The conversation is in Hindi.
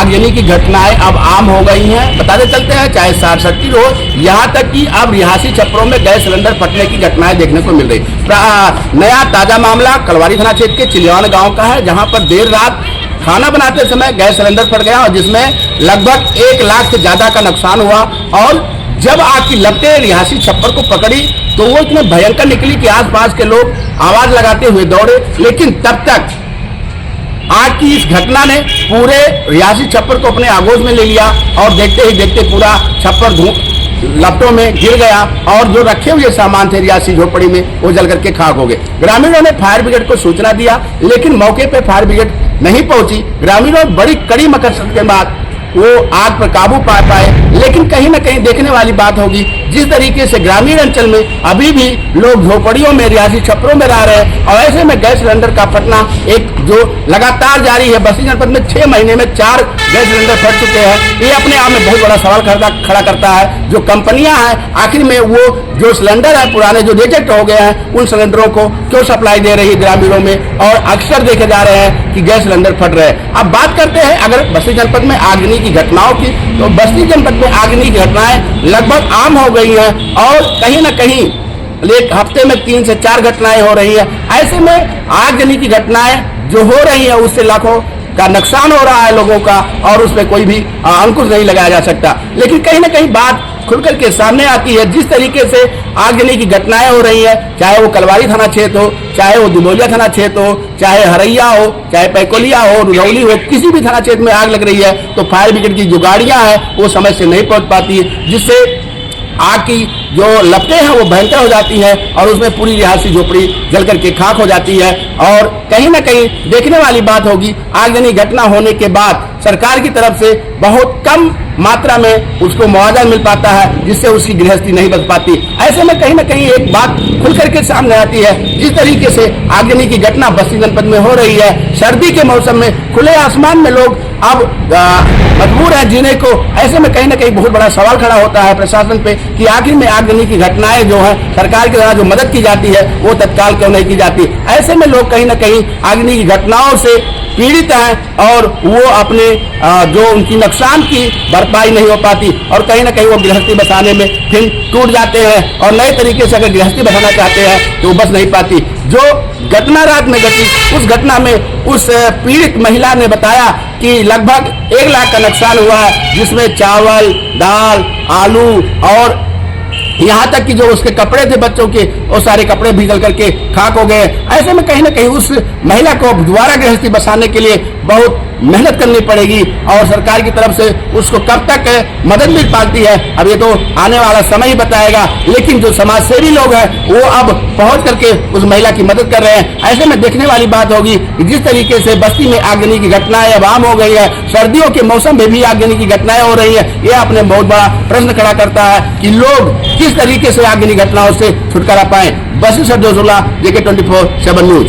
आगजनी की घटनाएं अब आम हो गई हैं। बताते चलते हैं, चाहे सारसट्टी हो, यहाँ तक कि अब रिहायशी छप्परों में गैस सिलेंडर फटने की घटनाएं देखने को मिल रही। नया ताजा मामला कलवारी थाना क्षेत्र के चिलियान गांव का है, जहां पर देर रात खाना बनाते समय गैस सिलेंडर फट गया और जिसमें लगभग 1 लाख से ज्यादा का नुकसान हुआ। और जब आग की लपटें रिहायशी छप्पर को पकड़ी तो वो इतने भयंकर निकली कि आसपास के लोग आवाज लगाते हुए दौड़े, लेकिन तब तक आग की इस घटना ने पूरे रिहायशी छप्पर को अपने आगोश में ले लिया और देखते ही देखते पूरा छप्पर लपटों में गिर गया और जो रखे हुए सामान थे रिहायशी झोपड़ी में वो जल करके खाक हो गए। ग्रामीणों ने फायर ब्रिगेड को सूचना दिया, लेकिन मौके पर फायर ब्रिगेड नहीं पहुंची। ग्रामीणों बड़ी कड़ी मकसद के बाद वो आग पर काबू पा पाए, लेकिन कहीं ना कहीं देखने वाली बात होगी जिस तरीके से ग्रामीण अंचल में अभी भी लोग झोपड़ियों में रिहायशी छप्परों में रह रहे हैं और ऐसे में गैस सिलेंडर का फटना एक जो लगातार जारी है। बस्ती जनपद में 6 महीने में 4 गैस सिलेंडर फट चुके हैं। ये अपने आप में बहुत बड़ा सवाल खड़ा करता है। जो कंपनियां हैं आखिर में वो जो सिलेंडर है पुराने जो रिजेक्ट हो गए हैं उन सिलेंडरों को क्यों सप्लाई दे रही है ग्रामीणों में, और अक्सर देखे जा रहे हैं कि गैस सिलेंडर फट रहे हैं। अब बात करते हैं अगर बस्ती जनपद में आगजनी की घटनाओं की, तो बस्ती जनपद में आगजनी की घटनाएं लगभग आम हो गई हैं और कहीं ना कहीं एक हफ्ते में 3 से 4 घटनाएं हो रही हैं। ऐसे में आगजनी की घटनाएं जो हो रही हैं उससे लाखों का नुकसान हो रहा है लोगों का और उसमें कोई भी अंकुश नहीं लगाया जा सकता। लेकिन कहीं ना कहीं बात खुलकर के सामने आती है जिस तरीके से आगजनी की घटनाएं हो रही है, चाहे वो कलवारी थाना क्षेत्र हो, चाहे वो दुबौलिया थाना क्षेत्र हो, चाहे हरैया हो, चाहे पैकोलिया हो, रुधौली हो, किसी भी थाना क्षेत्र में आग लग रही है तो फायर ब्रिगेड की जो गाड़ियां हैं वो समय से नहीं पहुंच पाती है, जिससे आग की जो लपटें हैं वो भयंकर हो जाती है और उसमें पूरी रिहायशी झोपड़ी जल करके खाक हो जाती है। और कहीं ना कहीं देखने वाली बात होगी आगजनी घटना होने के बाद सरकार की तरफ से बहुत कम मात्रा में उसको मुआवजा मिल पाता है, जिससे उसकी गृहस्थी नहीं बच पाती। ऐसे में कहीं ना कहीं एक बात खुल करके सामने आती है, जिस तरीके से आगजनी की घटना बस्ती जनपद में हो रही है, सर्दी के मौसम में खुले आसमान में लोग अब मजबूर है जीने को। ऐसे में कहीं ना कहीं बहुत बड़ा सवाल खड़ा होता है प्रशासन पे कि आखिर में आगजनी की घटनाएं जो है सरकार के द्वारा जो मदद की जाती है वो तत्काल क्यों नहीं की जाती। ऐसे में लोग कहीं ना कहीं आगजनी की घटनाओं से पीड़ित हैं और वो अपने जो उनकी नुकसान की भरपाई नहीं हो पाती और कहीं ना कहीं वो गृहस्थी बसाने में फिर टूट जाते हैं और नए तरीके से अगर गृहस्थी बसाना चाहते हैं तो वो बस नहीं पाती। जो घटना रात में घटी उस घटना में उस पीड़ित महिला ने बताया कि लगभग 1 लाख का नुकसान हुआ है, जिसमें चावल, दाल, आलू और यहाँ तक कि जो उसके कपड़े थे बच्चों के वो सारे कपड़े भी जल करके खाक हो गए। ऐसे में कहीं ना कहीं उस महिला को दोबारा गृहस्थी बसाने के लिए बहुत मेहनत करनी पड़ेगी और सरकार की तरफ से उसको कब तक मदद मिल पाती है अब ये तो आने वाला समय ही बताएगा। लेकिन जो समाज सेवी लोग हैं वो अब पहुंच करके उस महिला की मदद कर रहे हैं। ऐसे में देखने वाली बात होगी कि जिस तरीके से बस्ती में आगजनी की घटनाएं अब आम हो गई है, सर्दियों के मौसम में भी आगजनी की घटनाएं हो रही है, ये अपने बहुत बड़ा प्रश्न खड़ा करता है कि लोग किस तरीके से आगजनी घटनाओं से छुटकारा पाए। बस्ती से जोजुल्ला, JK 24/7 न्यूज।